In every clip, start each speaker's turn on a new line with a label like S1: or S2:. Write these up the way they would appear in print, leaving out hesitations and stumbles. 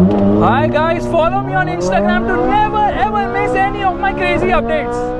S1: Hi guys, follow me on Instagram to never ever miss any of my crazy updates.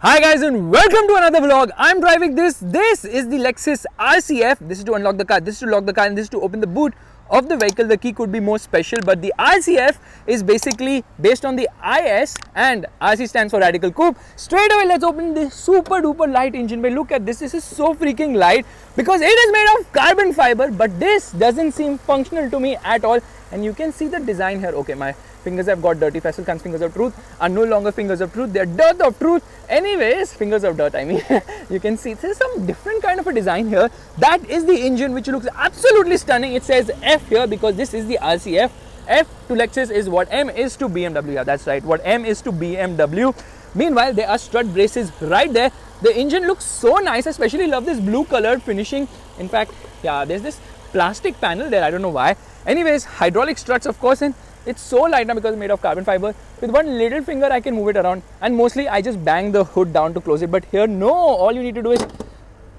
S1: Hi guys and welcome to another vlog. I'm driving this. This is the Lexus RC F. This is to unlock the car, this is to lock the car, and this is to open the boot of the vehicle. The key could be more special, but the RC F is basically based on the IS, and RC stands for Radical Coupe. Straight away, let's open this super duper light engine bay. Look at this. This is so freaking light because it is made of carbon fiber, but this doesn't seem functional to me at all. And you can see the design here. Okay, my fingers have got dirty. Faisal Khan's fingers of truth are no longer fingers of truth. They are dirt of truth. Anyways, fingers of dirt, I mean. You can see there's some different kind of a design here. That is the engine, which looks absolutely stunning. It says F here because this is the RCF. F to Lexus is what M is to BMW. Yeah, that's right. What M is to BMW. Meanwhile, there are strut braces right there. The engine looks so nice. I especially love this blue colored finishing. In fact, yeah, there's this plastic panel there. I don't know why. Anyways, hydraulic struts, of course, and it's so light now because it's made of carbon fiber. With one little finger, I can move it around, and mostly I just bang the hood down to close it. But here, no, all you need to do is,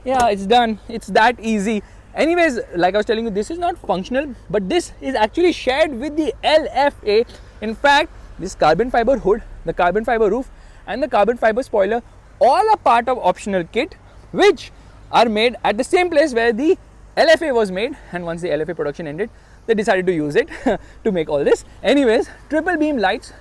S1: yeah, it's done. It's that easy. Anyways, like I was telling you, this is not functional, but this is actually shared with the LFA. In fact, this carbon fiber hood, the carbon fiber roof, and the carbon fiber spoiler all are part of optional kit, which are made at the same place where the LFA was made. And once the LFA production ended, they decided to use it to make all this. Anyways, triple beam lights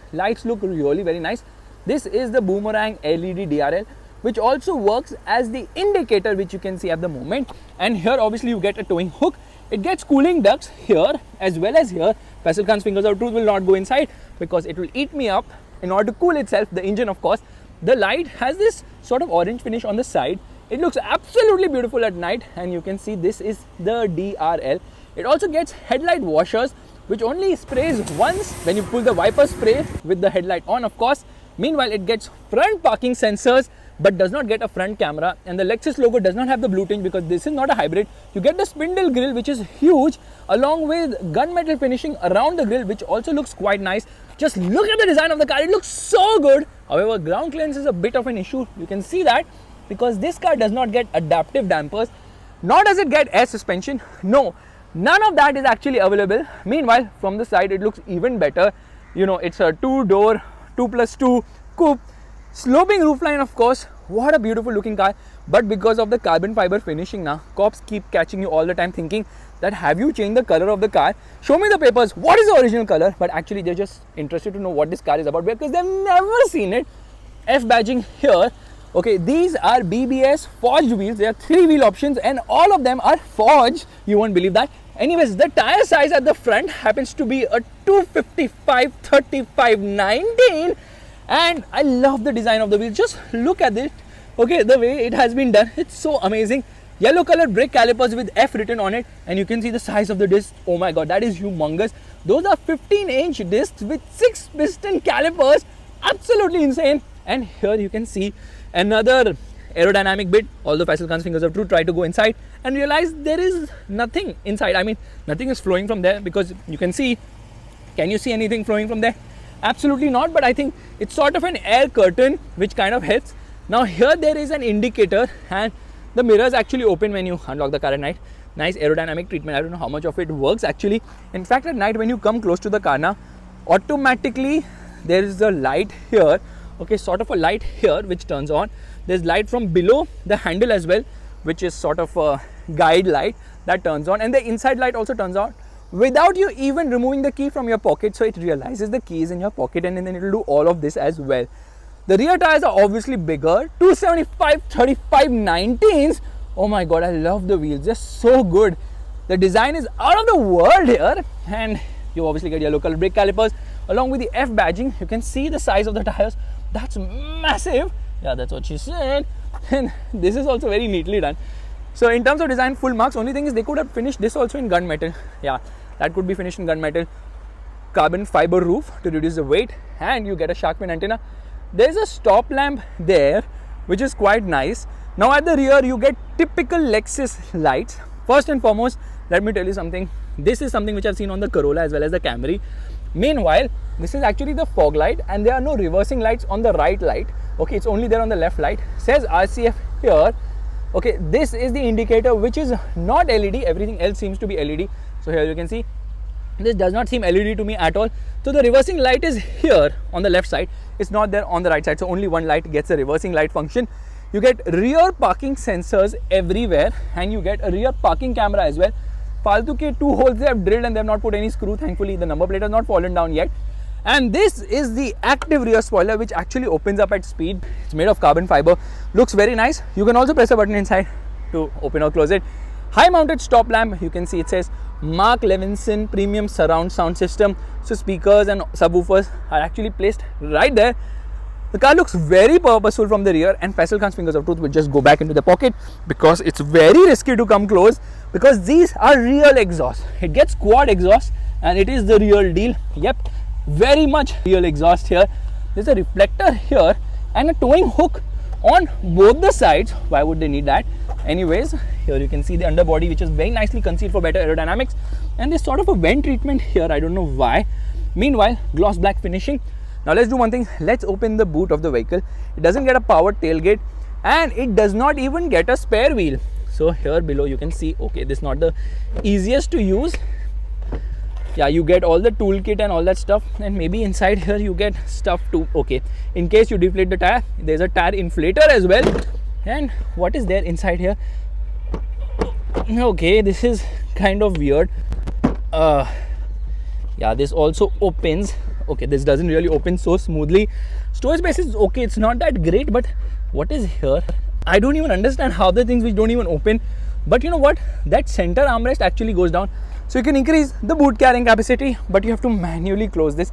S1: look really very nice. This is the Boomerang LED DRL, which also works as the indicator, which you can see at the moment. And here obviously you get a towing hook. It gets cooling ducts here as well as here. Faisal Khan's fingers of truth will not go inside because it will eat me up in order to cool itself, the engine of course. The light has this sort of orange finish on the side. It looks absolutely beautiful at night, and you can see this is the DRL. It also gets headlight washers, which only sprays once when you pull the wiper spray with the headlight on, of course. Meanwhile, it gets front parking sensors but does not get a front camera, and the Lexus logo does not have the blue tinge because this is not a hybrid. You get the spindle grille, which is huge, along with gunmetal finishing around the grille, which also looks quite nice. Just look at the design of the car. It looks so good. However, ground clearance is a bit of an issue. You can see that because this car does not get adaptive dampers, nor does it get air suspension. No, none of that is actually available. Meanwhile, from the side, it looks even better. You know, it's a two-door, 2+2 coupe. Sloping roofline, of course. What a beautiful looking car. But because of the carbon fiber finishing now, cops keep catching you all the time thinking that have you changed the color of the car? Show me the papers. What is the original color? But actually, they're just interested to know what this car is about because they've never seen it. F badging here. Okay, these are BBS forged wheels. There are 3 wheel options and all of them are forged. You won't believe that. Anyways, the tire size at the front happens to be a 255/35/19, and I love the design of the wheel. Just look at it. Okay, the way it has been done, it's so amazing. Yellow colored brake calipers with F written on it, and you can see the size of the disc. Oh my god, that is humongous. Those are 15-inch discs with 6 piston calipers. Absolutely insane. And here you can see another aerodynamic bit. Although Faisal Khan's fingers of truth try to go inside and realize there is nothing inside. I mean, nothing is flowing from there because you can see. Can you see anything flowing from there? Absolutely not. But I think it's sort of an air curtain which kind of helps. Now here there is an indicator, and the mirrors actually open when you unlock the car at night. Nice aerodynamic treatment. I don't know how much of it works actually. In fact, at night when you come close to the car now, automatically there is a light here. Okay, sort of a light here which turns on. There's light from below the handle as well, which is sort of a guide light that turns on, and the inside light also turns on without you even removing the key from your pocket. So it realizes the key is in your pocket, and then it will do all of this as well. The rear tires are obviously bigger, 275/35/19s. Oh my god, I love the wheels, they're so good. The design is out of the world here, and you obviously get yellow color brake calipers along with the F badging. You can see the size of the tires, That's massive. Yeah, that's what she said. And this is also very neatly done. So in terms of design, full marks. Only thing is they could have finished this also in gunmetal. Yeah, that could be finished in gunmetal. Carbon fiber roof to reduce the weight, and you get a shark fin antenna. There's a stop lamp there, which is quite nice. Now at the rear, you get typical Lexus lights. First and foremost, let me tell you something. This is something which I've seen on the Corolla as well as the Camry. Meanwhile, this is actually the fog light, and there are no reversing lights on the right light. Okay, it's only there on the left light. Says RCF here. Okay, this is the indicator which is not LED. Everything else seems to be LED. So here you can see this does not seem LED to me at all. So the reversing light is here on the left side. It's not there on the right side. So only one light gets a reversing light function. You get rear parking sensors everywhere, and you get a rear parking camera as well. Faltu ke 2 holes they have drilled, and they have not put any screw. Thankfully, the number plate has not fallen down yet. And this is the active rear spoiler, which actually opens up at speed. It's made of carbon fiber. Looks very nice. You can also press a button inside to open or close it. High mounted stop lamp. You can see it says Mark Levinson Premium Surround Sound System. So speakers and subwoofers are actually placed right there. The car looks very purposeful from the rear, and Faisal Khan's fingers of truth will just go back into the pocket because it's very risky to come close, because these are real exhaust. It gets quad exhaust, and it is the real deal. Yep, very much real exhaust here. There's a reflector here and a towing hook on both the sides. Why would they need that? Anyways, here you can see the underbody, which is very nicely concealed for better aerodynamics, and there's sort of a vent treatment here. I don't know why. Meanwhile, gloss black finishing. Now let's do one thing. Let's open the boot of the vehicle. It doesn't get a powered tailgate, and it does not even get a spare wheel. So here below you can see, okay, this is not the easiest to use. Yeah, you get all the toolkit and all that stuff, and maybe inside here you get stuff too. Okay, in case you deflate the tire, there's a tire inflator as well. And what is there inside here? Okay, this is kind of weird. Yeah, this also opens. Okay, this doesn't really open so smoothly. Storage space is okay, it's not that great, but what is here? I don't even understand how the things which don't even open. But you know what? That center armrest actually goes down. So you can increase the boot carrying capacity, but you have to manually close this,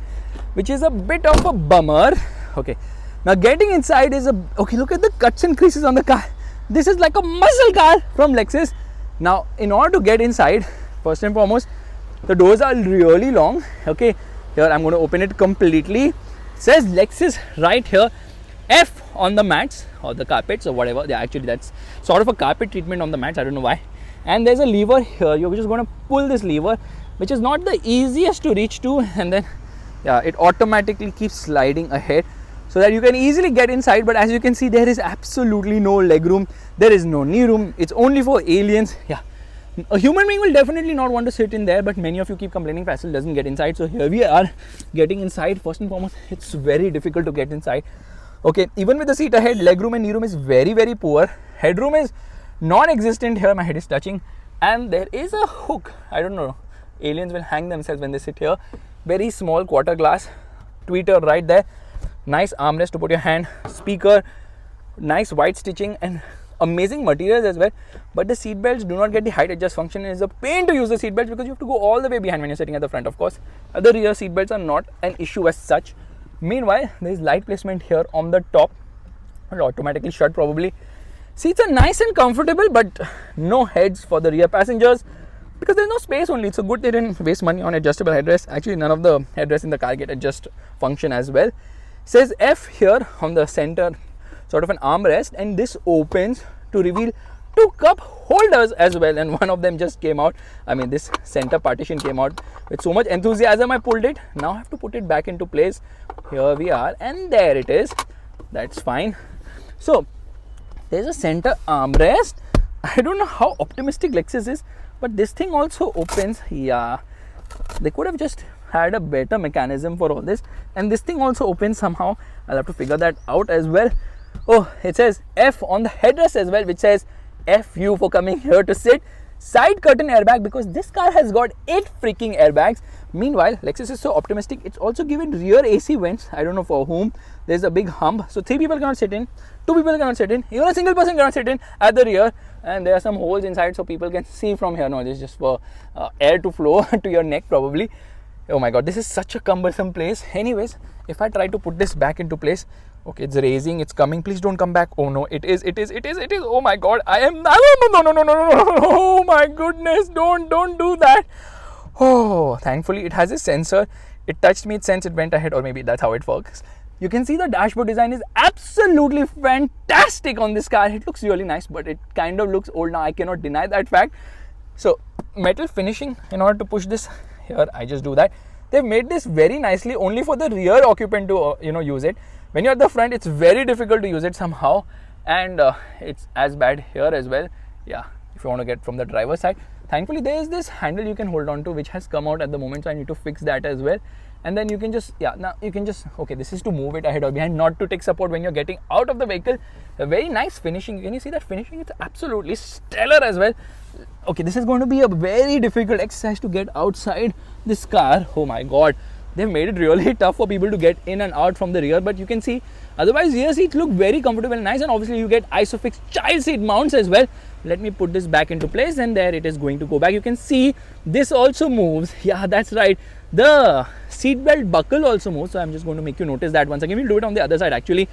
S1: which is a bit of a bummer. Okay, now getting inside is a... Okay, look at the cuts and creases on the car. This is like a muscle car from Lexus. Now, in order to get inside, first and foremost, the doors are really long. Okay, here I'm going to open it completely. It says Lexus right here. F on the mats or the carpets or whatever. Yeah, actually that's sort of a carpet treatment on the mats. I don't know why. And there's a lever here. You're just going to pull this lever, which is not the easiest to reach to, and then yeah, it automatically keeps sliding ahead so that you can easily get inside. But as you can see, there is absolutely no leg room. There is no knee room. It's only for aliens. Yeah, a human being will definitely not want to sit in there, but many of you keep complaining Faisal doesn't get inside. So here we are getting inside. First and foremost, it's very difficult to get inside. Okay, even with the seat ahead, leg room and knee room is very, very poor. Headroom is non-existent here. My head is touching, and there is a hook. I don't know, aliens will hang themselves when they sit here. Very small quarter glass tweeter right there. Nice armrest to put your hand. Speaker, nice white stitching and amazing materials as well. But the seat belts do not get the height adjust function. It is a pain to use the seat belts because you have to go all the way behind when you're sitting at the front. Of course, the rear seat belts are not an issue as such. Meanwhile, there is light placement here on the top. It will automatically shut probably. Seats are nice and comfortable, but no heads for the rear passengers because there's no space only. It's a good they didn't waste money on adjustable headrests. Actually, none of the headrests in the car get adjust function as well. It says F here on the center, sort of an armrest, and this opens to reveal 2 cup holders as well, and one of them just came out. I mean, this center partition came out with so much enthusiasm. I pulled it. Now I have to put it back into place. Here we are, and there it is. That's fine. So there's a center armrest. I don't know how optimistic Lexus is, but this thing also opens. Yeah, they could have just had a better mechanism for all this, and this thing also opens somehow. I'll have to figure that out as well. Oh, it says F on the headrest as well, which says F you for coming here to sit. Side curtain airbag, because this car has got 8 freaking airbags. Meanwhile, Lexus is so optimistic, it's also given rear AC vents. I don't know for whom. There's a big hump, so 3 people cannot sit in, 2 people cannot sit in, even a single person cannot sit in at the rear. And there are some holes inside so people can see from here. No, this is just for air to flow to your neck probably. Oh my god, this is such a cumbersome place. Anyways, if I try to put this back into place, Okay, it's raising, it's coming. Please don't come back. Oh no, it is. Oh my god, I am. No. Oh my goodness, don't do that. Oh, thankfully it has a sensor. It touched me, it sensed, it went ahead, or maybe that's how it works. You can see the dashboard design is absolutely fantastic on this car. It looks really nice, but it kind of looks old now. I cannot deny that fact. So, metal finishing, in order to push this here, I just do that. They've made this very nicely only for the rear occupant to use it. When you're at the front, it's very difficult to use it somehow, and it's as bad here as well. Yeah, if you want to get from the driver's side. Thankfully, there is this handle you can hold on to, which has come out at the moment, so I need to fix that as well. And then you can just, okay, this is to move it ahead or behind, not to take support when you're getting out of the vehicle. A very nice finishing. Can you see that finishing? It's absolutely stellar as well. Okay, this is going to be a very difficult exercise to get outside this car. Oh my god, they've made it really tough for people to get in and out from the rear, but you can see, otherwise rear seats look very comfortable and nice, and obviously you get ISOFIX child seat mounts as well. Let me put this back into place, and there it is going to go back. You can see this also moves. Yeah, that's right. The seatbelt buckle also moves, so I'm just going to make you notice that once again. We'll do it on the other side actually.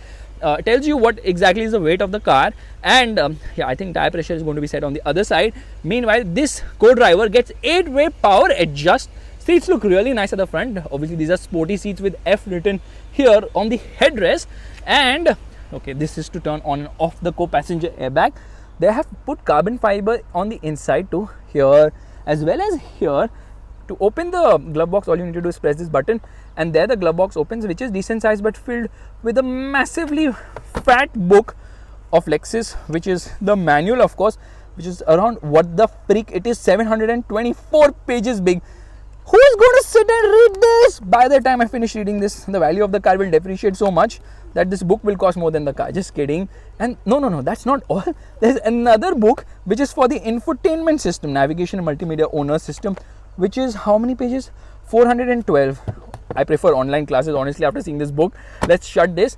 S1: Tells you what exactly is the weight of the car, and yeah, I think tire pressure is going to be set on the other side. Meanwhile, this co-driver gets 8-way power adjust. Seats look really nice at the front. Obviously, these are sporty seats with F written here on the headrest. And okay, this is to turn on and off the co-passenger airbag. They have put carbon fiber on the inside too, here as well as here. To open the glove box, all you need to do is press this button, and there the glove box opens, which is decent size but filled with a massively fat book of Lexus, which is the manual, of course, which is around, what the freak, it is 724 pages big. Who is going to sit and read this? By the time I finish reading this, the value of the car will depreciate so much that this book will cost more than the car. Just kidding. And no, that's not all. There's another book which is for the infotainment system, navigation and multimedia owner system, which is how many pages? 412. I prefer online classes, honestly, after seeing this book. Let's shut this.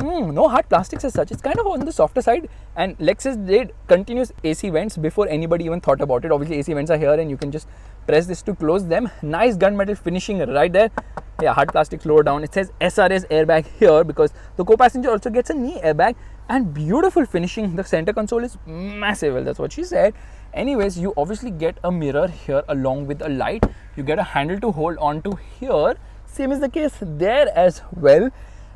S1: No hard plastics as such. It's kind of on the softer side, and Lexus did continuous AC vents before anybody even thought about it. Obviously, AC vents are here, and you can just press this to close them. Nice gunmetal finishing right there. Yeah, hard plastics lower down. It says SRS airbag here because the co-passenger also gets a knee airbag, and beautiful finishing. The center console is massive. Well, that's what she said. Anyways, you obviously get a mirror here along with a light. You get a handle to hold on to here. Same is the case there as well.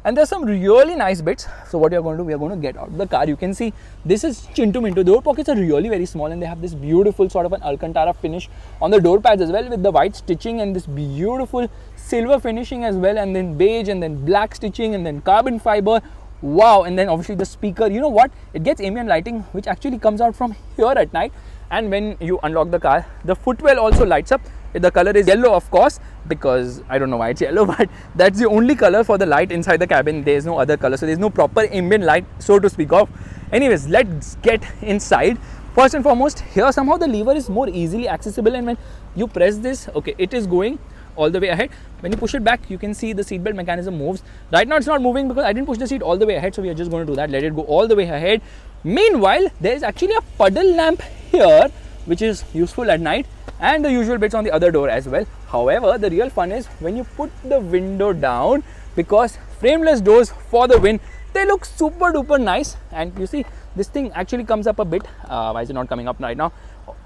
S1: And there's some really nice bits. So what you're going to do, we are going to get out of the car. You can see this is chintu mintu. The door pockets are really very small, and they have this beautiful sort of an Alcantara finish on the door pads as well, with the white stitching and this beautiful silver finishing as well, and then beige and then black stitching and then carbon fiber. Wow. And then obviously the speaker, you know what, it gets ambient lighting which actually comes out from here at night, and when you unlock the car, the footwell also lights up. The color is yellow, of course, because I don't know why it's yellow, but that's the only color for the light inside the cabin. There is no other color, so there's no proper ambient light, so to speak of. Anyways, let's get inside. First and foremost, here somehow the lever is more easily accessible, and when you press this, okay, it is going all the way ahead. When you push it back, you can see the seatbelt mechanism moves. Right now it's not moving because I didn't push the seat all the way ahead, so we are just going to do that. Let it go all the way ahead. Meanwhile, there is actually a puddle lamp here, which is useful at night, and the usual bits on the other door as well. However, the real fun is when you put the window down, because frameless doors for the win, they look super duper nice. And you see this thing actually comes up a bit. Why is it not coming up right now?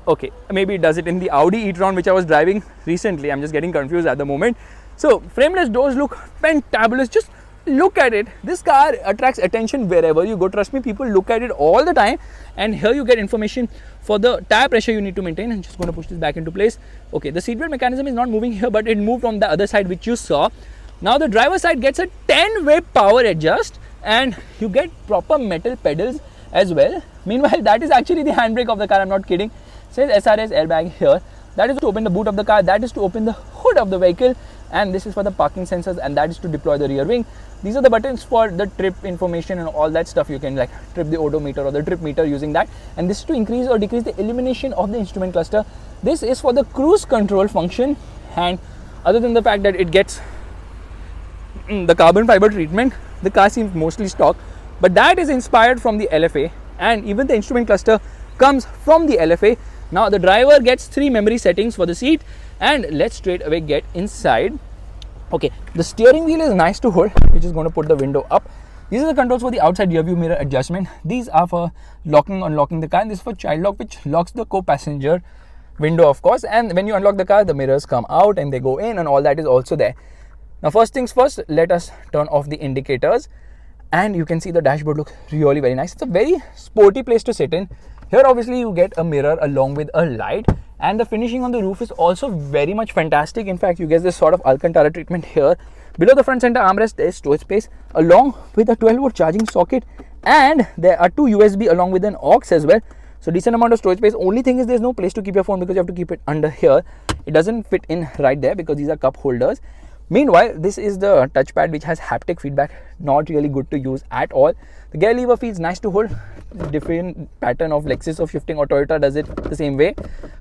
S1: Okay, maybe it does it in the Audi e-tron which I was driving recently. I'm just getting confused at the moment. So frameless doors look fantabulous. Just look at it. This car attracts attention wherever you go. Trust me, people look at it all the time. And here you get information for the tire pressure you need to maintain. I'm just going to push this back into place. Okay, the seatbelt mechanism is not moving here, but it moved on the other side, which you saw. Now the driver's side gets a 10-way power adjust, and you get proper metal pedals as well. Meanwhile, that is actually the handbrake of the car. I'm not kidding. It says SRS airbag here. That is to open the boot of the car. That is to open the hood of the vehicle. And this is for the parking sensors, and that is to deploy the rear wing. These are the buttons for the trip information and all that stuff. You can like trip the odometer or the trip meter using that. And this is to increase or decrease the illumination of the instrument cluster. This is for the cruise control function. And other than the fact that it gets the carbon fiber treatment, the car seems mostly stock. But that is inspired from the LFA, and even the instrument cluster comes from the LFA. Now the driver gets 3 memory settings for the seat, and let's straight away get inside. Okay, the steering wheel is nice to hold. We're just going to put the window up. These are the controls for the outside rear view mirror adjustment. These are for locking, unlocking the car, and this is for child lock, which locks the co-passenger window, of course. And when you unlock the car, the mirrors come out and they go in, and all that is also there. Now, first things first, let us turn off the indicators, and you can see the dashboard looks really very nice. It's a very sporty place to sit in. Here, obviously, you get a mirror along with a light, and the finishing on the roof is also very much fantastic. In fact, you get this sort of Alcantara treatment here. Below the front center armrest, there is storage space along with a 12-volt charging socket, and there are two USB along with an aux as well. So decent amount of storage space. Only thing is there's no place to keep your phone because you have to keep it under here. It doesn't fit in right there because these are cup holders. Meanwhile, this is the touchpad which has haptic feedback. Not really good to use at all. The gear lever feels nice to hold. Different pattern of Lexus of shifting, or Toyota does it the same way.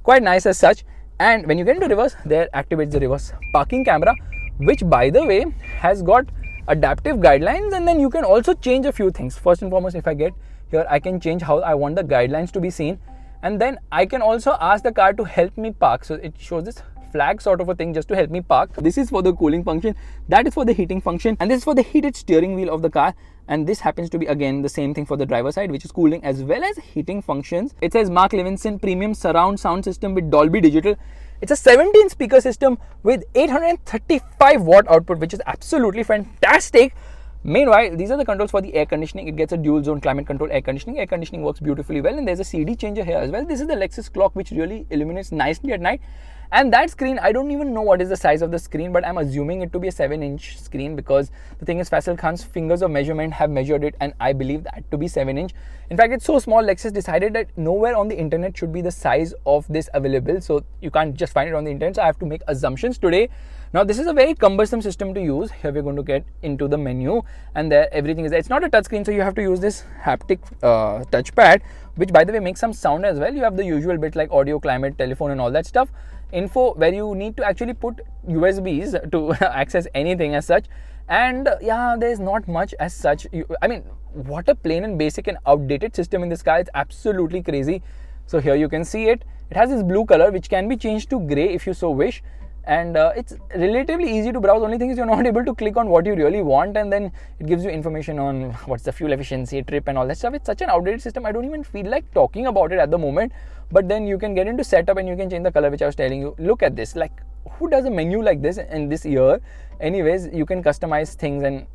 S1: Quite nice as such. And when you get into reverse, there activates the reverse parking camera, which by the way has got adaptive guidelines, and then you can also change a few things. First and foremost, if I get here, I can change how I want the guidelines to be seen, and then I can also ask the car to help me park. So it shows this flag sort of a thing just to help me park. This is for the cooling function, that is for the heating function, and this is for the heated steering wheel of the car. And this happens to be again the same thing for the driver side, which is cooling as well as heating functions. It says Mark Levinson premium surround sound system with Dolby Digital. It's a 17 speaker system with 835 watt output, which is absolutely fantastic. Meanwhile, these are the controls for the air conditioning. It gets a dual zone climate control air conditioning. Air conditioning works beautifully well, and there's a CD changer here as well. This is the Lexus clock, which really illuminates nicely at night. And that screen, I don't even know what is the size of the screen, but I'm assuming it to be a 7-inch screen, because the thing is, Faisal Khan's fingers of measurement have measured it, and I believe that to be 7-inch. In fact, it's so small, Lexus decided that nowhere on the internet should be the size of this available, so you can't just find it on the internet, so I have to make assumptions today. Now, this is a very cumbersome system to use. Here we're going to get into the menu, and there everything is there. It's not a touchscreen, so you have to use this haptic touchpad, which by the way makes some sound as well. You have the usual bit like audio, climate, telephone and all that stuff. Info, where you need to actually put USBs to access anything as such. And yeah, there's not much as such. I mean, what a plain and basic and outdated system in this car. It's absolutely crazy. So here you can see it. It has this blue color which can be changed to grey if you so wish. And it's relatively easy to browse. Only thing is you're not able to click on what you really want, and then it gives you information on what's the fuel efficiency, trip and all that stuff. It's such an outdated system, I don't even feel like talking about it at the moment. But then you can get into setup and you can change the color, which I was telling you. Look at this, like who does a menu like this in this year? Anyways, you can customize things, and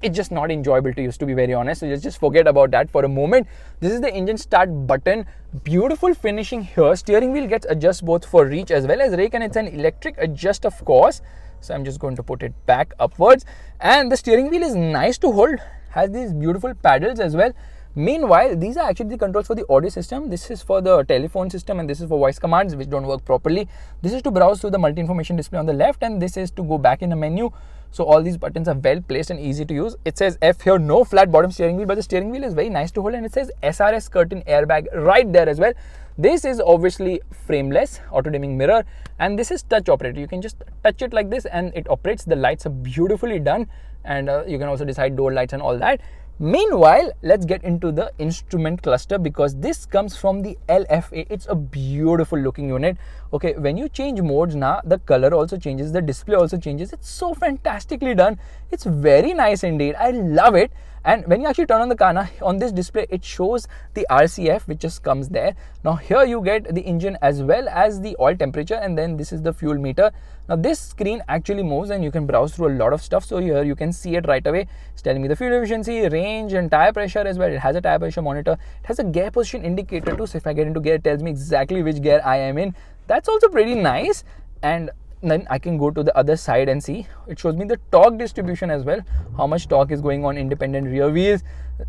S1: it's just not enjoyable to use, to be very honest. So just forget about that for a moment. This is the engine start button. Beautiful finishing here. Steering wheel gets adjust both for reach as well as rake, and it's an electric adjust, of course. So I'm just going to put it back upwards, and the steering wheel is nice to hold. Has these beautiful paddles as well. Meanwhile, these are actually the controls for the audio system. This is for the telephone system, and this is for voice commands which don't work properly. This is to browse through the multi-information display on the left, and this is to go back in the menu. So all these buttons are well placed and easy to use. It says F here, no flat bottom steering wheel, but the steering wheel is very nice to hold, and it says SRS curtain airbag right there as well. This is obviously frameless, auto dimming mirror, and this is touch operated. You can just touch it like this and it operates. The lights are beautifully done, and you can also decide door lights and all that. Meanwhile, let's get into the instrument cluster, because this comes from the LFA. It's a beautiful looking unit. Okay, when you change modes now, the color also changes, the display also changes. It's so fantastically done. It's very nice indeed. I love it. And when you actually turn on the car now, on this display, it shows the RCF which just comes there. Now here you get the engine as well as the oil temperature, and then this is the fuel meter. Now this screen actually moves and you can browse through a lot of stuff. So here you can see it right away. It's telling me the fuel efficiency, range and tire pressure as well. It has a tire pressure monitor. It has a gear position indicator too. So if I get into gear, it tells me exactly which gear I am in. That's also pretty nice. And then I can go to the other side and see. It shows me the torque distribution as well. How much torque is going on independent rear wheels.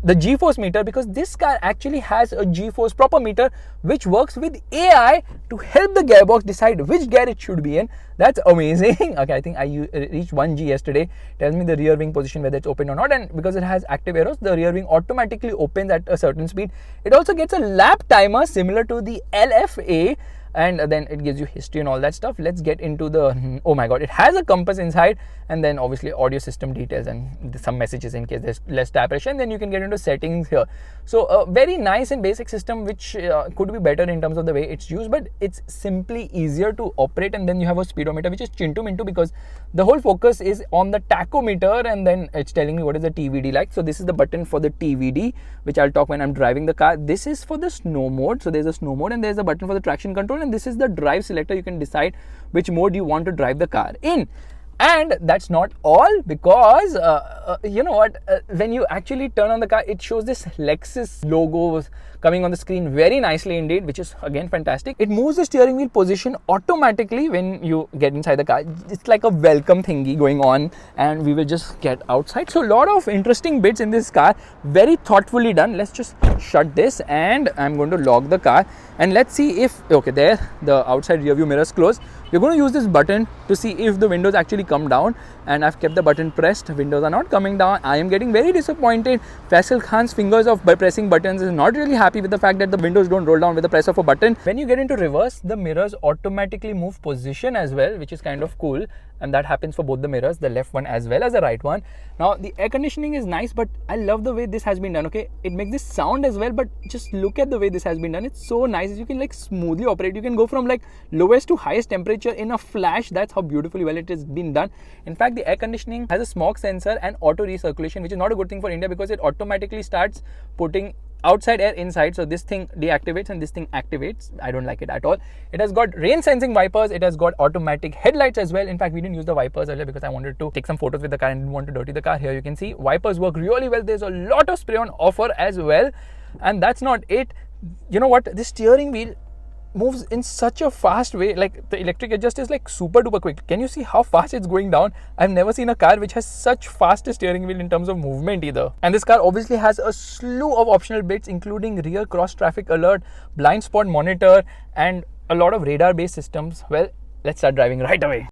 S1: The G-force meter, because this car actually has a G-force proper meter which works with AI to help the gearbox decide which gear it should be in. That's amazing. Okay, I think I reached 1G yesterday. Tells me the rear wing position, whether it's open or not, and because it has active arrows, the rear wing automatically opens at a certain speed. It also gets a lap timer similar to the LFA. and then it gives you history and all that stuff. Let's get into the, oh my god, it has a compass inside, and then obviously audio system details and some messages in case there's less tap pressure, and then you can get into settings here. So a very nice and basic system, which could be better in terms of the way it's used, but it's simply easier to operate. And then you have a speedometer, which is chintu mintu, because the whole focus is on the tachometer, and then it's telling me what is the TVD like. So this is the button for the TVD, which I'll talk when I'm driving the car. This is for the snow mode. So there's a snow mode, and there's a button for the traction control, and this is the drive selector. You can decide which mode you want to drive the car in. And that's not all, because you know what, when you actually turn on the car, it shows this Lexus logo coming on the screen very nicely indeed, which is again fantastic. It moves the steering wheel position automatically when you get inside the car. It's like a welcome thingy going on, and we will just get outside. So a lot of interesting bits in this car, very thoughtfully done. Let's just shut this, and I'm going to lock the car, and let's see if, okay, there the outside rear view mirrors close. We're going to use this button to see if the windows actually come down, and I've kept the button pressed. Windows are not coming down. I am getting very disappointed. Faisal Khan's fingers of pressing buttons is not really happy with the fact that the windows don't roll down with the press of a button. When you get into reverse, the mirrors automatically move position as well, which is kind of cool, and that happens for both the mirrors, the left one as well as the right one. Now the air conditioning is nice, but I love the way this has been done. Okay, it makes this sound as well, but just look at the way this has been done. It's so nice. You can like smoothly operate. You can go from like lowest to highest temperature in a flash. That's how beautifully well it has been done. In fact, the air conditioning has a smog sensor and auto recirculation, which is not a good thing for India, because it automatically starts putting outside air inside. So this thing deactivates and this thing activates. I don't like it at all. It has got rain sensing wipers. It has got automatic headlights as well. In fact, we didn't use the wipers earlier because I wanted to take some photos with the car and didn't want to dirty the car. Here you can see wipers work really well. There's a lot of spray on offer as well. And that's not it. You know what? This steering wheel moves in such a fast way. Like the electric adjust is like super duper quick. Can you see how fast it's going down? I've never seen a car which has such fast steering wheel in terms of movement either. And this car obviously has a slew of optional bits, including rear cross traffic alert, blind spot monitor, and a lot of radar based systems. Well, let's start driving right away.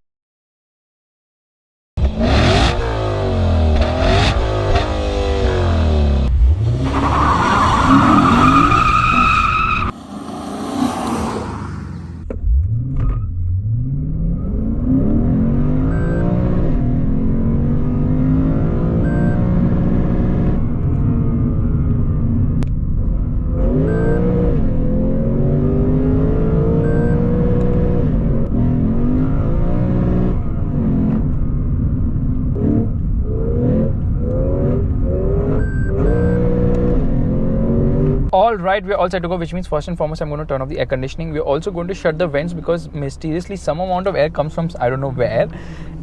S1: Alright, we're all set to go, which means first and foremost I'm going to turn off the air conditioning. We're also going to shut the vents because mysteriously some amount of air comes from I don't know where.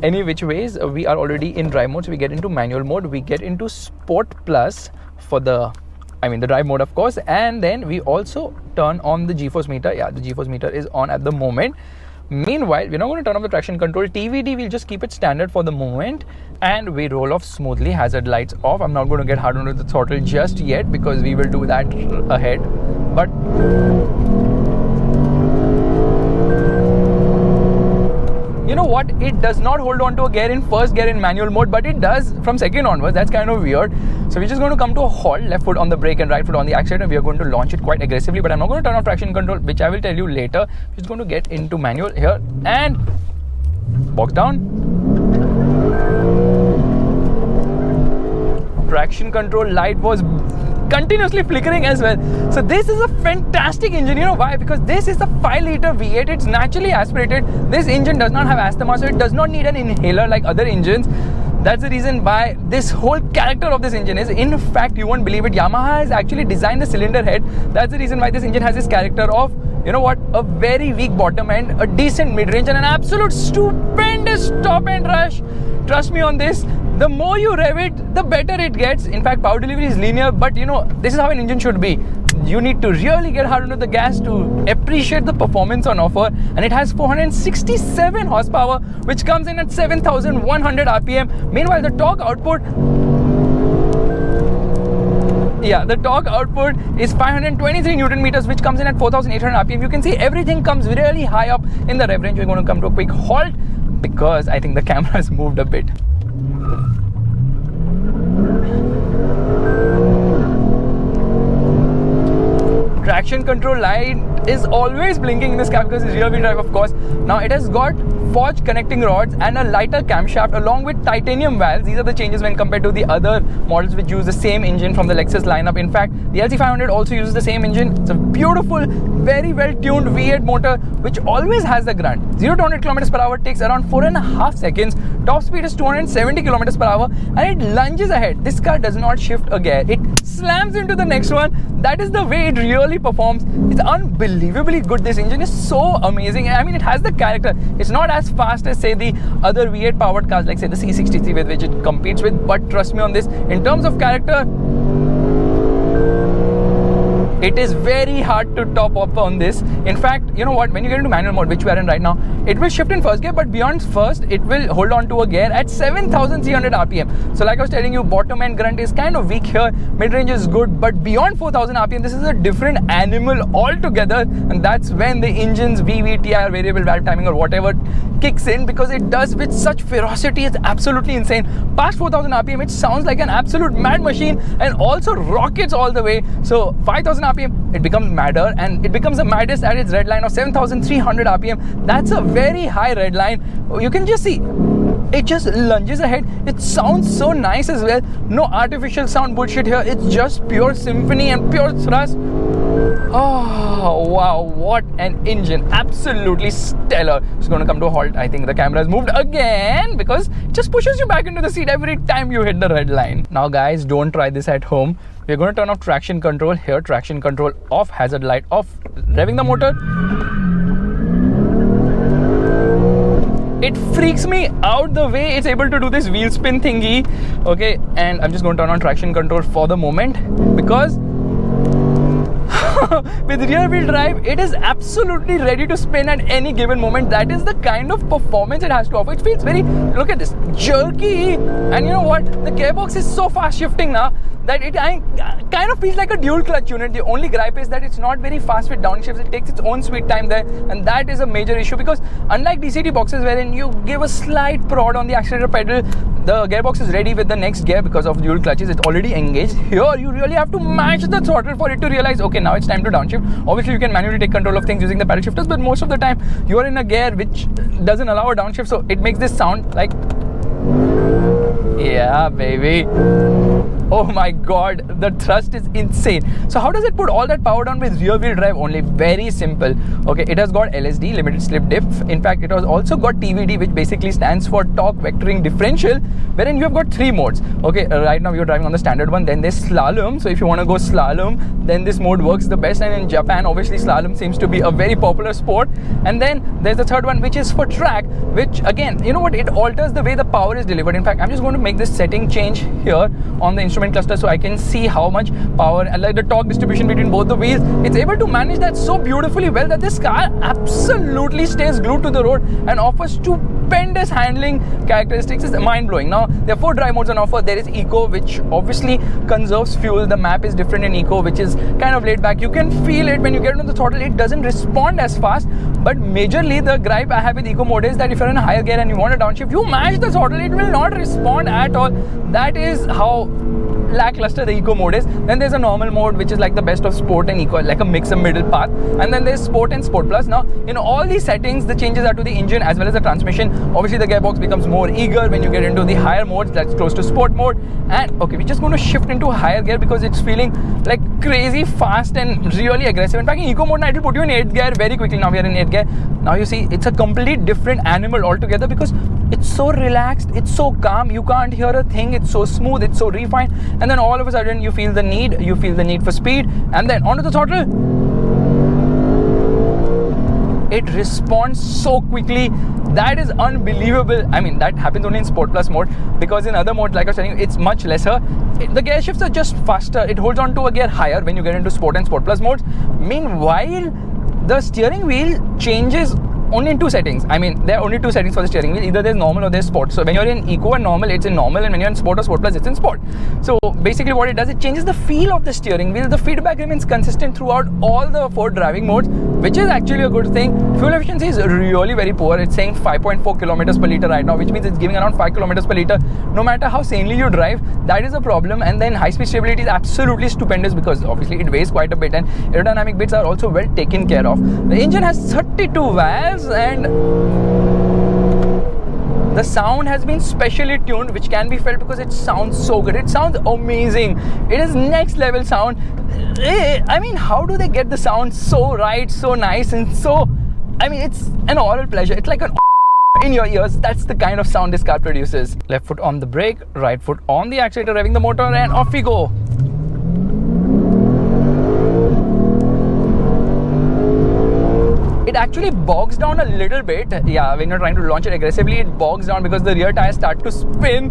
S1: Any which ways, we are already in drive mode, so we get into manual mode, we get into Sport Plus for the drive mode of course, and then we also turn on the G-force meter. Yeah, the G-force meter is on at the moment. Meanwhile, we're not going to turn off the traction control. TVD, we'll just keep it standard for the moment, and we roll off smoothly. Hazard lights off. I'm not going to get hard onto the throttle just yet because we will do that ahead. But you know what? It does not hold on to a gear in first gear in manual mode, but it does from second onwards. That's kind of weird. So we're just going to come to a halt, left foot on the brake and right foot on the accelerator. We are going to launch it quite aggressively, but I'm not going to turn off traction control, which I will tell you later. We're just going to get into manual here and box down. Traction control light was continuously flickering as well. So this is a fantastic engine. You know why? Because this is a 5-liter V8. It's naturally aspirated. This engine does not have asthma, so it does not need an inhaler like other engines. That's the reason why this whole character of this engine is. In fact, you won't believe it, Yamaha has actually designed the cylinder head. That's the reason why this engine has this character of, you know what, a very weak bottom end, a decent mid-range, and an absolute stupendous top-end rush. Trust me on this. The more you rev it, the better it gets. In fact, power delivery is linear, but you know, this is how an engine should be. You need to really get hard onto the gas to appreciate the performance on offer. And it has 467 horsepower, which comes in at 7,100 RPM. Meanwhile, the torque output is 523 Newton meters, which comes in at 4,800 RPM. You can see everything comes really high up in the rev range. We're going to come to a quick halt because I think the camera has moved a bit. Traction control light is always blinking in this car because it's rear wheel drive, of course. Now it has got forged connecting rods and a lighter camshaft along with titanium valves. These are the changes when compared to the other models which use the same engine from the Lexus lineup. In fact, the LC500 also uses the same engine. It's a beautiful, very well tuned V8 motor which always has the grunt. 0 to 100 km per hour takes around 4.5 seconds. Top speed is 270 km per hour and it lunges ahead. This car does not shift a gear. It slams into the next one. That is the way it really performs. It's unbelievably good. This engine is so amazing. I mean, it has the character. It's not as fast as, say, the other V8 powered cars like, say, the C63 with which it competes with, but trust me on this, in terms of character, it is very hard to top up on this. In fact, you know what, when you get into manual mode, which we are in right now, it will shift in first gear, but beyond first, it will hold on to a gear at 7,300 RPM. So like I was telling you, bottom end grunt is kind of weak here, mid-range is good, but beyond 4,000 RPM, this is a different animal altogether, and that's when the engine's VVTI or variable valve timing or whatever kicks in, because it does with such ferocity. It's absolutely insane. Past 4,000 RPM, it sounds like an absolute mad machine and also rockets all the way. So 5,000 RPM, it becomes madder, and it becomes the maddest at its red line of 7,300 RPM. That's a very high red line. You can just see it just lunges ahead. It sounds so nice as well. No artificial sound bullshit here. It's just pure symphony and pure thrust. Oh wow, what an engine. Absolutely stellar. It's going to come to a halt. I think the camera has moved again because it just pushes you back into the seat every time you hit the red line. Now guys, don't try this at home. We're going to turn off traction control here. Traction control off, hazard light off. Revving the motor. It freaks me out the way it's able to do this wheel spin thingy. Okay, and I'm just going to turn on traction control for the moment because with rear wheel drive, it is absolutely ready to spin at any given moment. That is the kind of performance it has to offer. It feels very, look at this, jerky. And you know what? The gearbox is so fast shifting now that it kind of feels like a dual clutch unit. The only gripe is that it's not very fast with downshifts. It takes its own sweet time there, and that is a major issue because unlike DCT boxes wherein you give a slight prod on the accelerator pedal, the gearbox is ready with the next gear because of dual clutches. It's already engaged. Here you really have to match the throttle for it to realize, okay, now it's time to downshift. Obviously you can manually take control of things using the paddle shifters, but most of the time you are in a gear which doesn't allow a downshift, so it makes this sound like, yeah baby. Oh my god, the thrust is insane. So how does it put all that power down with rear wheel drive only? Very simple. Okay, it has got LSD, limited slip diff. In fact, it has also got TVD, which basically stands for torque vectoring differential, wherein you have got 3 modes. Okay, right now you're driving on the standard one, then there's slalom. So if you want to go slalom, then this mode works the best. And in Japan, obviously slalom seems to be a very popular sport. And then there's the third one, which is for track, which again, you know what, it alters the way the power is delivered. In fact, I'm just going to make this setting change here on the instrument cluster so I can see how much power and like the torque distribution between both the wheels. It's able to manage that so beautifully well that this car absolutely stays glued to the road and offers stupendous handling characteristics. It's mind-blowing. Now there are 4 drive modes on offer. There is Eco, which obviously conserves fuel. The map is different in Eco, which is kind of laid back. You can feel it when you get into the throttle. It doesn't respond as fast, but majorly the gripe I have with Eco mode is that if you're in a higher gear and you want to downshift, you mash the throttle, it will not respond at all. That is how lackluster the Eco mode is. Then there's a normal mode, which is like the best of sport and Eco, like a mix of middle path. And then there's sport and sport plus. Now in all these settings, the changes are to the engine as well as the transmission. Obviously the gearbox becomes more eager when you get into the higher modes, that's close to sport mode. And okay, we're just going to shift into a higher gear because it's feeling like crazy fast and really aggressive. In fact, in Eco mode now it will put you in 8th gear very quickly. Now we are in 8th gear. Now you see it's a complete different animal altogether because it's so relaxed, it's so calm, you can't hear a thing, it's so smooth, it's so refined. And then all of a sudden you feel the need for speed, and then onto the throttle, it responds so quickly. That is unbelievable. I mean, that happens only in Sport Plus mode, because in other modes, like I was telling you, it's much lesser. The gear shifts are just faster. It holds on to a gear higher when you get into Sport and Sport Plus modes. Meanwhile, the steering wheel changes only in 2 settings. I mean, there are only 2 settings for the steering wheel. Either there's normal or there's sport. So when you're in Eco and normal, it's in normal, and when you're in Sport or Sport Plus, it's in sport. So basically what it does, it changes the feel of the steering wheel. The feedback remains consistent throughout all the 4 driving modes, which is actually a good thing. Fuel efficiency is really very poor. It's saying 5.4 kilometers per liter right now, which means it's giving around 5 kilometers per liter. No matter how sanely you drive, that is a problem. And then high-speed stability is absolutely stupendous because obviously it weighs quite a bit, and aerodynamic bits are also well taken care of. The engine has 32 valves, and the sound has been specially tuned, which can be felt because it sounds so good. It sounds amazing. It is next level sound. I mean, how do they get the sound so right, so nice, and so... I mean, it's an oral pleasure. It's like an in your ears. That's the kind of sound this car produces. Left foot on the brake, right foot on the accelerator, revving the motor, and off we go. It actually bogs down a little bit. Yeah, when you're trying to launch it aggressively, it bogs down because the rear tires start to spin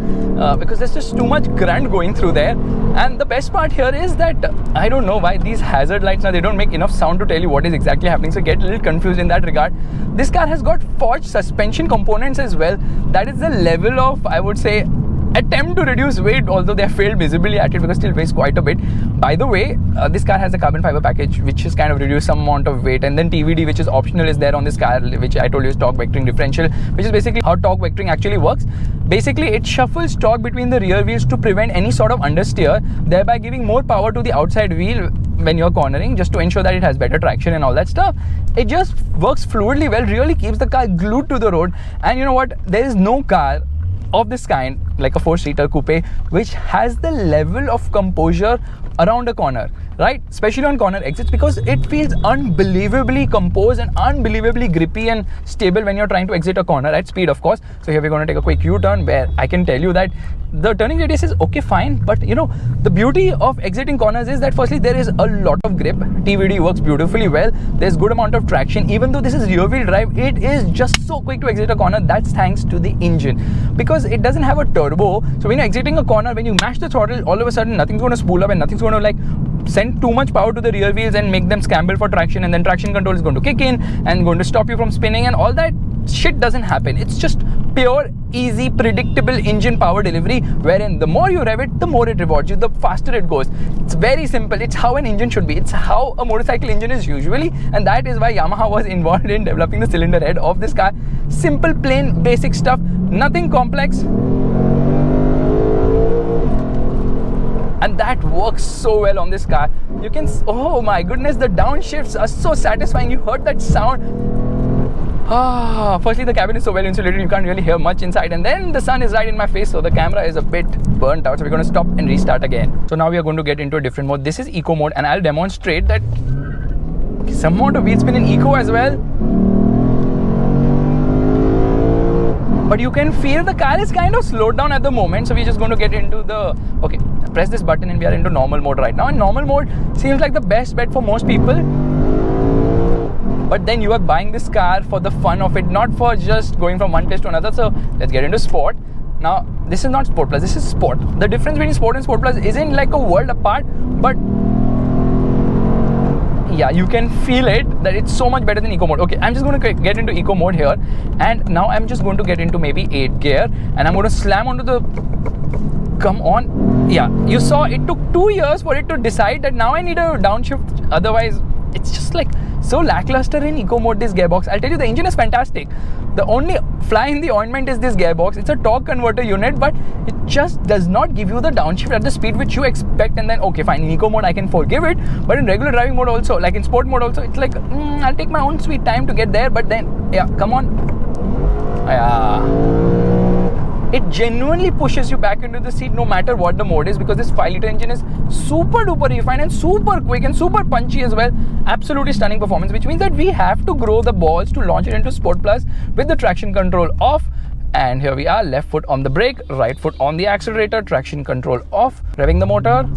S1: because there's just too much grunt going through there. And the best part here is that I don't know why these hazard lights now, they don't make enough sound to tell you what is exactly happening, so get a little confused in that regard. This car has got forged suspension components as well. That is the level of, I would say, attempt to reduce weight, although they have failed miserably at it because it still weighs quite a bit. By the way, this car has a carbon fiber package which has kind of reduced some amount of weight, and then TVD, which is optional, is there on this car, which I told you is torque vectoring differential, which is basically how torque vectoring actually works. Basically, it shuffles torque between the rear wheels to prevent any sort of understeer, thereby giving more power to the outside wheel when you're cornering, just to ensure that it has better traction and all that stuff. It just works fluidly well, really keeps the car glued to the road. And you know what, there is no car of this kind, like a 4-seater coupe, which has the level of composure around a corner, right? Especially on corner exits, because it feels unbelievably composed and unbelievably grippy and stable when you're trying to exit a corner at speed, of course. So here we're going to take a quick U-turn where I can tell you that the turning radius is okay, fine, but you know, the beauty of exiting corners is that firstly there is a lot of grip. TVD works beautifully well. There's good amount of traction. Even though this is rear wheel drive, it is just so quick to exit a corner. That's thanks to the engine, because it doesn't have a turbo. So when you're exiting a corner, when you mash the throttle, all of a sudden nothing's going to spool up and nothing's going to like send too much power to the rear wheels and make them scramble for traction, and then traction control is going to kick in and going to stop you from spinning, and all that shit doesn't happen. It's just pure, easy, predictable engine power delivery, wherein the more you rev it, the more it rewards you, the faster it goes. It's very simple. It's how an engine should be. It's how a motorcycle engine is usually, and that is why Yamaha was involved in developing the cylinder head of this car. Simple, plain, basic stuff, nothing complex. And that works so well on this car. You can, oh my goodness, the downshifts are so satisfying. You heard that sound. Firstly, the cabin is so well insulated, you can't really hear much inside, and then the sun is right in my face, so the camera is a bit burnt out, so we're going to stop and restart again. So now we are going to get into a different mode. This is eco mode, and I'll demonstrate that some amount of wheel spin in eco as well. But you can feel the car is kind of slowed down at the moment, so we're just going to get into the, okay, press this button and we are into normal mode right now. And normal mode seems like the best bet for most people. But then you are buying this car for the fun of it, not for just going from one place to another. So let's get into sport. Now, this is not Sport Plus, this is Sport. The difference between Sport and Sport Plus isn't like a world apart, but yeah, you can feel it that it's so much better than eco mode. Okay, I'm just going to get into eco mode here, and now I'm just going to get into maybe 8th gear, and I'm going to slam onto the, come on, yeah, you saw it took 2 years for it to decide that now I need a downshift, otherwise it's just like so lackluster in eco mode, this gearbox. I'll tell you, the engine is fantastic. The only fly in the ointment is this gearbox. It's a torque converter unit, but it just does not give you the downshift at the speed which you expect. And then, okay, fine, in eco mode I can forgive it, but in regular driving mode also, like in sport mode also, it's like, I'll take my own sweet time to get there, but then, yeah, come on. It genuinely pushes you back into the seat no matter what the mode is, because this 5-liter engine is super duper refined and super quick and super punchy as well. Absolutely stunning performance, which means that we have to grow the balls to launch it into Sport Plus with the traction control off. And here we are, left foot on the brake, right foot on the accelerator, traction control off, revving the motor.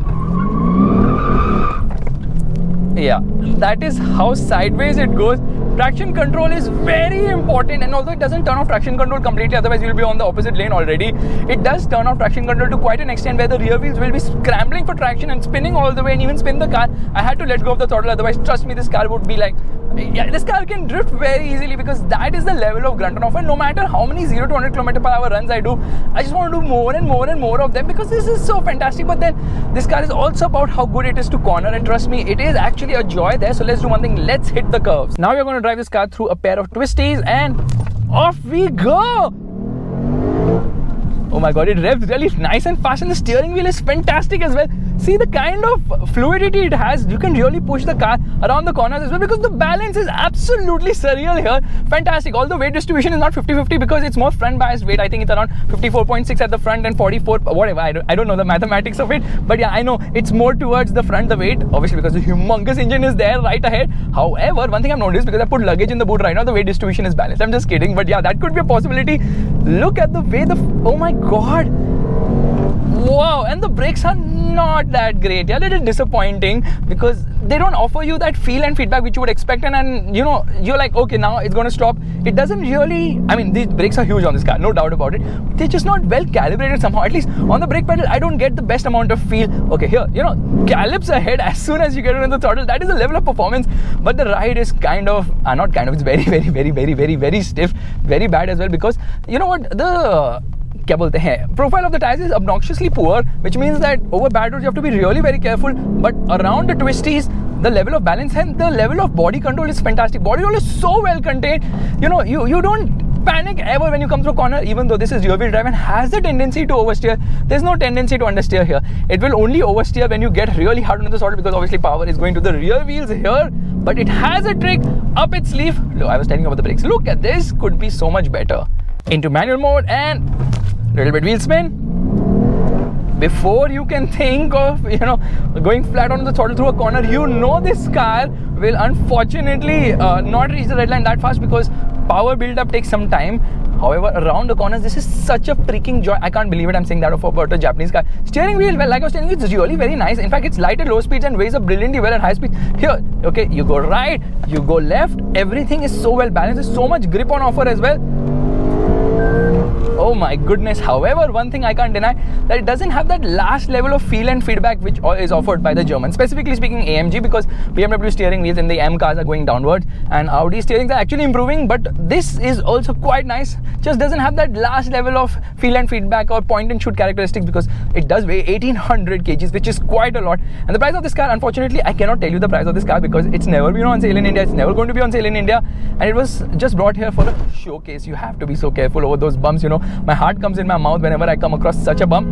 S1: Yeah, that is how sideways it goes. Traction control is very important, and although it doesn't turn off traction control completely, otherwise you'll be on the opposite lane already, it does turn off traction control to quite an extent, where the rear wheels will be scrambling for traction and spinning all the way and even spin the car. I had to let go of the throttle, otherwise trust me, this car would be like Yeah, this car can drift very easily because that is the level of grunt and offer. No matter how many 0 to 100 km/h runs I do, I just want to do more and more and more of them because this is so fantastic. But then this car is also about how good it is to corner, and trust me, it is actually a joy there. So let's do one thing, let's hit the curves. Now we're going to drive this car through a pair of twisties and off we go. Oh my god, it revs really nice and fast, and the steering wheel is fantastic as well. See the kind of fluidity it has. You can really push the car around the corners as well because the balance is absolutely surreal here. Fantastic. All the weight distribution is not 50-50 because it's more front biased weight. I think it's around 54.6 at the front and 44, whatever. I don't know the mathematics of it, but yeah, I know it's more towards the front, the weight, obviously because the humongous engine is there right ahead. However, one thing I've noticed, because I put luggage in the boot right now, the weight distribution is balanced. I'm just kidding, but yeah, that could be a possibility. Look at the way oh my god. Wow, and the brakes are not that great. Yeah, a little disappointing because they don't offer you that feel and feedback which you would expect, and you know, you're like, okay, now it's going to stop. It doesn't really, I mean, these brakes are huge on this car, no doubt about it. They're just not well calibrated somehow. At least on the brake pedal, I don't get the best amount of feel. Okay, here, you know, gallops ahead as soon as you get it in the throttle. That is the level of performance, but the ride is kind of, not kind of, it's very stiff, very bad as well because, you know what, the profile of the tires is obnoxiously poor, which means that over bad roads you have to be really very careful, but around the twisties the level of balance and the level of body control is fantastic. Body roll is so well contained. You know, you don't panic ever when you come through a corner, even though this is rear wheel drive and has the tendency to oversteer. There's no tendency to understeer here. It will only oversteer when you get really hard on the throttle because obviously power is going to the rear wheels here, but it has a trick up its sleeve. Look, I was telling you about the brakes. Look at this, could be so much better. Into manual mode and little bit wheel spin. Before you can think of, you know, going flat on the throttle through a corner, you know this car will unfortunately not reach the red line that fast because power build up takes some time. However, around the corners, this is such a freaking joy. I can't believe it, I'm saying that about a Japanese car. Steering wheel, well, like I was telling you, it's really very nice. In fact, it's light at low speeds and weighs up brilliantly well at high speed. Here, okay, you go right, you go left, everything is so well balanced. There's so much grip on offer as well. Oh my goodness. However, one thing I can't deny, that it doesn't have that last level of feel and feedback which is offered by the German, specifically speaking AMG, because BMW steering wheels in the M cars are going downwards and Audi steerings are actually improving, but this is also quite nice. Just doesn't have that last level of feel and feedback or point and shoot characteristics because it does weigh 1800 kgs, which is quite a lot. And the price of this car, unfortunately, I cannot tell you the price of this car because it's never been on sale in India. It's never going to be on sale in India, and it was just brought here for a showcase. You have to be so careful over those bumps, you know. My heart comes in my mouth whenever I come across such a bump.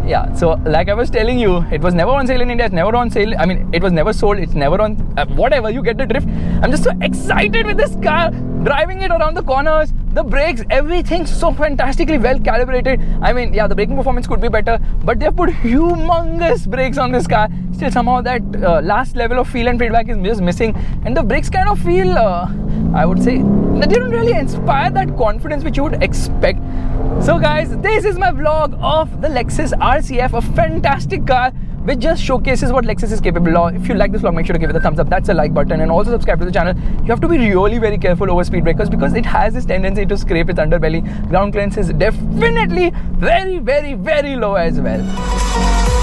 S1: Yeah, so like I was telling you, it was never on sale in India, it's never on sale, I mean, it was never sold, it's never on, whatever, you get the drift. I'm just so excited with this car, driving it around the corners, the brakes, everything so fantastically well calibrated. I mean, yeah, the braking performance could be better, but they've put humongous brakes on this car. Still somehow that last level of feel and feedback is just missing, and the brakes kind of feel, I would say, they didn't really inspire that confidence which you would expect. So guys, this is my vlog of the Lexus RC F, a fantastic car which just showcases what Lexus is capable of. If you like this vlog, make sure to give it a thumbs up, that's a like button, and also subscribe to the channel. You have to be really very careful over speed breakers because it has this tendency to scrape its underbelly. Ground clearance is definitely very low as well.